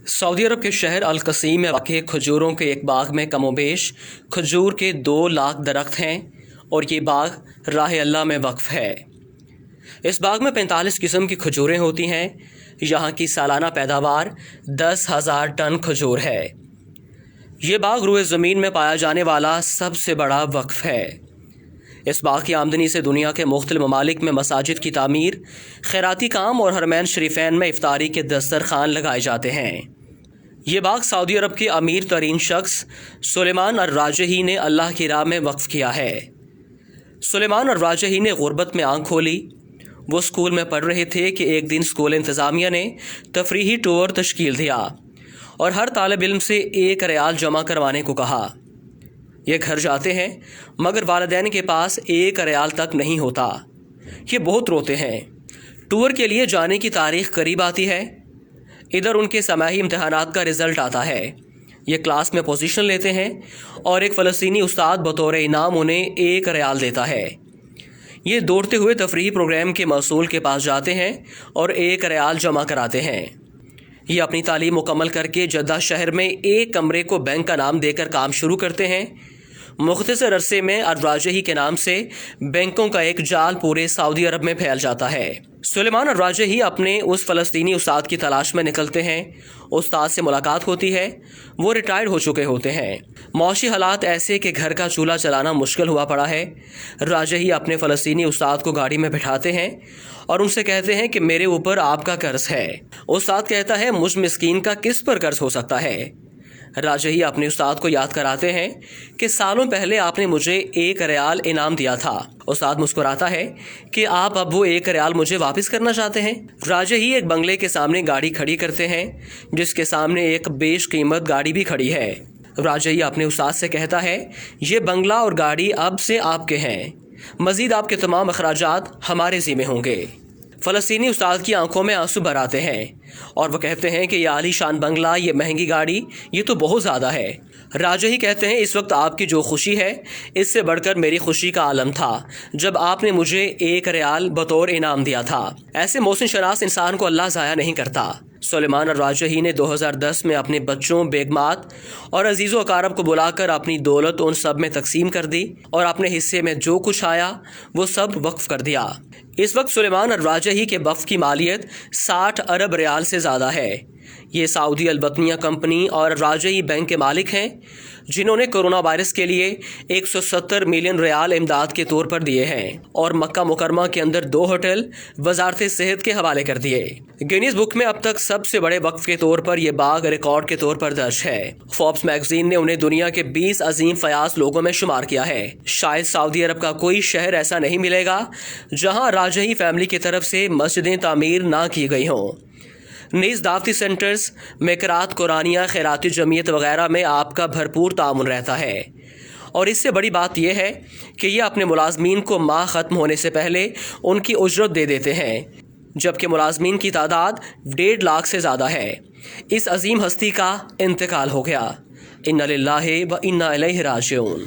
Saudi अरब के शहर अल-कसीम में वाक़ खजूरों के एक बाग में कमोबेश खजूर के 2 लाख दरख्त हैं और ये बाग राह अल्लाह में वक्फ है। इस बाग में 45 किस्म की खजूरें होती हैं। यहाँ की सालाना पैदावार 10,000 टन खजूर है। ये बाग रुए ज़मीन में पाया जाने वाला सबसे बड़ा वक्फ है। इस बाग की आमदनी से दुनिया के मुख्तलिफ ममालिक में मसाजिद की तामीर, खैराती काम और हरमैन शरीफैन में इफ्तारी के दस्तरखान लगाए जाते हैं। ये बाग सऊदी अरब के अमीर तरीन शख्स सुलेमान अर-राजही ने अल्लाह की राह में वक्फ किया है। सुलेमान अर-राजही ने गुर्बत में आंख खोली। वो स्कूल में पढ़ रहे थे कि एक दिन स्कूल इंतज़ामिया ने तफरीही टूर तश्कील दिया और हर तालिब इल्म से 1 रियाल जमा करवाने को कहा। ये घर जाते हैं मगर वालिदैन के पास 1 रियाल तक नहीं होता। ये बहुत रोते हैं। टूर के लिए जाने की तारीख करीब आती है। इधर उनके समाही इम्तहानात का रिज़ल्ट आता है। ये क्लास में पोजीशन लेते हैं और एक फ़लस्तीनी उस्ताद बतौर इनाम उन्हें 1 रियाल देता है। ये दौड़ते हुए तफरीही प्रोग्राम के मसूल के पास जाते हैं और 1 रियाल जमा कराते हैं। ये अपनी तालीम मुकम्मल करके जद्दा शहर में एक कमरे को बैंक का नाम देकर काम शुरू करते हैं। मुख्तसर अरसे में अर-राजही के नाम से बैंकों का एक जाल पूरे सऊदी अरब में फैल जाता है। सुलेमान अर-राजही अपने उस फ़लस्तीनी उस्ताद की तलाश में निकलते हैं। उस्ताद से मुलाकात होती है। वो रिटायर्ड हो चुके होते हैं। मौशी हालात ऐसे कि घर का चूल्हा चलाना मुश्किल हुआ पड़ा है। राजही अपने फ़लस्तीनी उस्ताद को गाड़ी में बिठाते हैं और उनसे कहते हैं कि मेरे ऊपर आपका कर्ज है। उस्ताद कहता है, मुझ मिस्कीन का किस पर कर्ज हो सकता है। राजही अपने उस्ताद को याद कराते हैं कि सालों पहले आपने मुझे 1 रियाल इनाम दिया था। उस्ताद मुस्कुराता है कि आप अब वो 1 रियाल मुझे वापस करना चाहते हैं। राजही एक बंगले के सामने गाड़ी खड़ी करते हैं जिसके सामने एक बेशकीमत गाड़ी भी खड़ी है। राजही अपने उस्ताद से कहता है, ये बंगला और गाड़ी अब से आपके हैं। मजीद आपके तमाम अखराजात हमारे ज़िम्मे होंगे। फ़लस्तीनी उस्ताद की आंखों में आंसू भर आते हैं और वो कहते हैं कि ये आलीशान बंगला, ये महंगी गाड़ी, ये तो बहुत ज़्यादा है। राजही कहते हैं, इस वक्त आपकी जो खुशी है इससे बढ़कर मेरी खुशी का आलम था जब आपने मुझे 1 रियाल बतौर इनाम दिया था। ऐसे मोहसिन शनास इंसान को अल्लाह ज़ाया नहीं करता। सुलेमान अर-राजही ने 2010 में अपने बच्चों, बेगमात और अजीज़ो अकारब को बुलाकर अपनी दौलत उन सब में तकसीम कर दी और अपने हिस्से में जो कुछ आया वो सब वक्फ कर दिया। इस वक्त सुलेमान अर-राजही के वक्फ की मालियत 60 अरब रियाल से ज़्यादा है। ये सऊदी अल-बतनिया कंपनी और राजही बैंक के मालिक हैं जिन्होंने कोरोना वायरस के लिए 170 मिलियन रियाल इमदाद के तौर पर दिए हैं और मक्का मुकरमा के अंदर 2 होटल वजारत सेहत के हवाले कर दिए। गिनीज बुक में अब तक सबसे बड़े वक्फ के तौर पर यह बाग रिकॉर्ड के तौर पर दर्ज है। फोर्ब्स मैगजीन ने उन्हें दुनिया के 20 अजीम फयाज लोगों में शुमार किया है। शायद सऊदी अरब का कोई शहर ऐसा नहीं मिलेगा जहाँ राजही फैमिली की तरफ से मस्जिदें तामीर ना की गई हों। नीज़ दावती सेंटर्स, मेकरात, कुरानिया, खैराती जमीयत वगैरह में आपका भरपूर ताउन रहता है। और इससे बड़ी बात यह है कि ये अपने मुलाजमीन को माह ख़त्म होने से पहले उनकी उजरत दे देते हैं, जबकि मुलाजमीन की तादाद 1.5 लाख से ज़्यादा है। इस अजीम हस्ती का इंतकाल हो गया। इन्ना लिल्लाहि व इन्ना इलैहि राजिऊन।